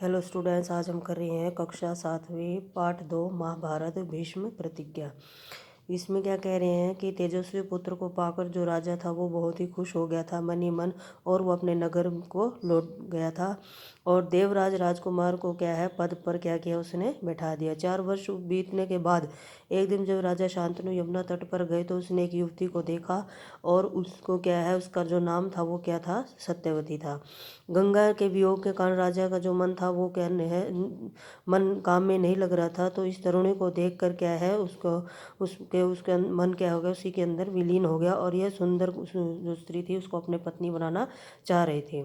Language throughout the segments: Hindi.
हेलो स्टूडेंट्स, आज हम कर रहे हैं कक्षा 7वीं पाठ 2 महाभारत भीष्म प्रतिज्ञा। इसमें क्या कह रहे हैं कि तेजस्वी पुत्र को पाकर जो राजा था वो बहुत ही खुश हो गया था मन ही मन, और वो अपने नगर को लौट गया था। और देवराज राजकुमार को क्या है पद पर क्या किया, उसने बैठा दिया। 4 वर्ष बीतने के बाद एक दिन जब राजा शांतनु यमुना तट पर गए तो उसने एक युवती को देखा, और उसको क्या है उसका जो नाम था वो क्या था, सत्यवती था। गंगा के वियोग के कारण राजा का जो मन था वो क्या है, मन काम में नहीं लग रहा था। तो इस तरुणी को देखकर क्या है उसको उसके मन क्या हो गया, उसी के अंदर विलीन हो गया, और यह सुंदर जो स्त्री थी उसको अपने पत्नी बनाना चाह रहे थे।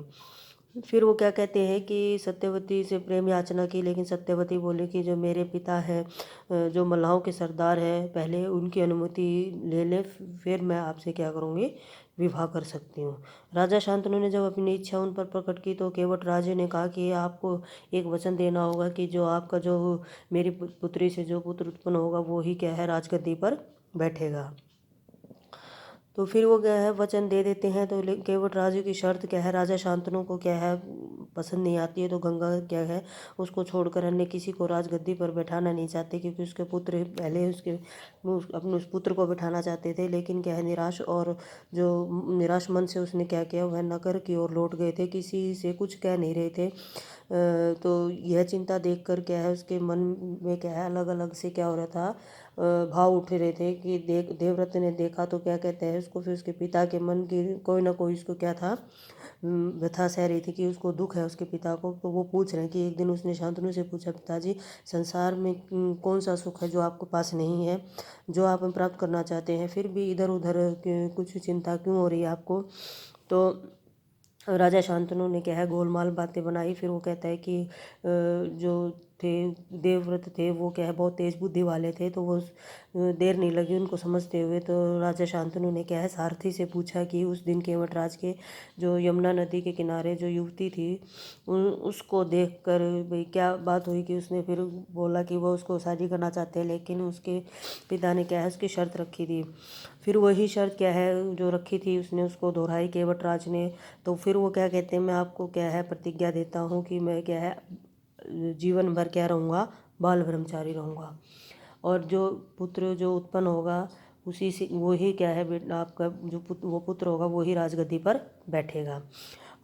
फिर वो क्या कहते हैं कि सत्यवती से प्रेम याचना की, लेकिन सत्यवती बोली कि जो मेरे पिता है, जो मल्लाहों के सरदार हैं, पहले उनकी अनुमति ले ले, फिर मैं आपसे क्या करूँगी, विवाह कर सकती हूँ। राजा शांतनु ने जब अपनी इच्छा उन पर प्रकट की तो केवट राजे ने कहा कि आपको एक वचन देना होगा कि जो आपका जो मेरी पुत्री से जो पुत्र उत्पन्न होगा वो ही क्या है राजगद्दी पर बैठेगा। तो फिर वो क्या है वचन दे देते हैं। तो केवट राजू की शर्त क्या है, राजा शांतनु को क्या है पसंद नहीं आती है। तो गंगा क्या है उसको छोड़कर अन्य किसी को राजगद्दी पर बैठाना नहीं चाहते, क्योंकि उसके पुत्र पहले अपने उस पुत्र को बैठाना चाहते थे। लेकिन क्या है निराश और जो निराश मन से उसने क्या किया, वह नगर की ओर लौट गए थे, किसी से कुछ कह नहीं रहे थे। तो यह चिंता देखकर क्या है उसके मन में क्या है अलग अलग से क्या हो रहा था, भाव उठ रहे थे कि देवव्रत ने देखा तो क्या कहते हैं उसको, फिर उसके पिता के मन की कोई ना कोई उसको क्या था, व्यथा सह रही थी कि उसको दुख है उसके पिता को। तो वो पूछ रहे हैं कि एक दिन उसने शांतनु से पूछा, पिताजी संसार में कौन सा सुख है जो आपके पास नहीं है, जो आप प्राप्त करना चाहते हैं, फिर भी इधर उधर कुछ चिंता क्यों हो रही है आपको। तो राजा शांतनु ने क्या है गोलमाल बातें बनाई। फिर वो कहता है कि जो थे देवव्रत थे वो क्या है बहुत तेज बुद्धि वाले थे, तो वो देर नहीं लगी उनको समझते हुए। तो राजा शांतनु ने क्या है सारथी से पूछा कि उस दिन केवटराज के जो यमुना नदी के किनारे जो युवती थी उसको देखकर भाई क्या बात हुई, कि उसने फिर बोला कि वो उसको शादी करना चाहते हैं, लेकिन उसके पिता ने क्या है उसकी शर्त रखी थी। फिर वही शर्त क्या है जो रखी थी उसने उसको दोहराई केवटराज ने। तो फिर वो क्या कहते हैं, मैं आपको क्या है प्रतिज्ञा देता हूँ कि मैं क्या है जीवन भर क्या रहूँगा, बाल ब्रह्मचारी रहूँगा, और जो पुत्र जो उत्पन्न होगा उसी से वही क्या है बेटा आपका जो वो पुत्र होगा वही राजगद्दी पर बैठेगा।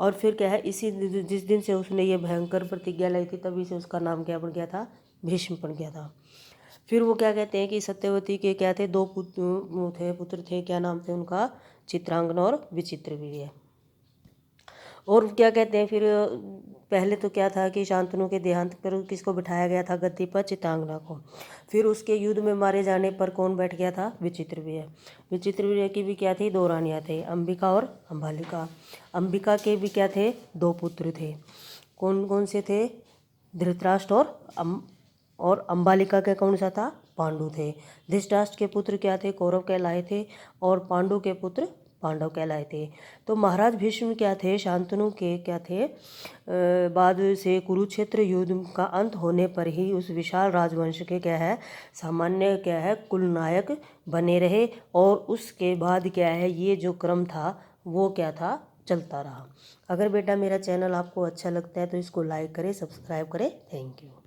और फिर क्या है इसी जिस दिन से उसने ये भयंकर प्रतिज्ञा लाई थी तभी से उसका नाम क्या पड़ गया था, भीष्म पड़ गया था। फिर वो क्या कहते हैं कि सत्यवती के क्या थे, 2 पुत्र थे, क्या नाम थे उनका, चित्रांगना और विचित्रवीर्य। और क्या कहते हैं फिर पहले तो क्या था कि शांतनु के देहांत पर किसको बिठाया गया था गद्दी पर, चित्रांगना को। फिर उसके युद्ध में मारे जाने पर कौन बैठ गया था, विचित्रवीर्य। विचित्रवीर्य की भी क्या थी, 2 रानियाँ थे, अंबिका और अंबालिका। अंबिका के भी क्या थे, 2 पुत्र थे। कौन कौन से थे, धृतराष्ट्र और अंबालिका के कौन सा था, पांडु थे। धृतराष्ट्र के पुत्र क्या थे, कौरव कहलाए थे, और पांडु के पुत्र पांडव कहलाए थे। तो महाराज भीष्म क्या थे, शांतनु के क्या थे, बाद से कुरुक्षेत्र युद्ध का अंत होने पर ही उस विशाल राजवंश के क्या है सामान्य क्या है कुल नायक बने रहे। और उसके बाद क्या है ये जो क्रम था वो क्या था, चलता रहा। अगर बेटा मेरा चैनल आपको अच्छा लगता है तो इसको लाइक करें, सब्सक्राइब करें। Thank you.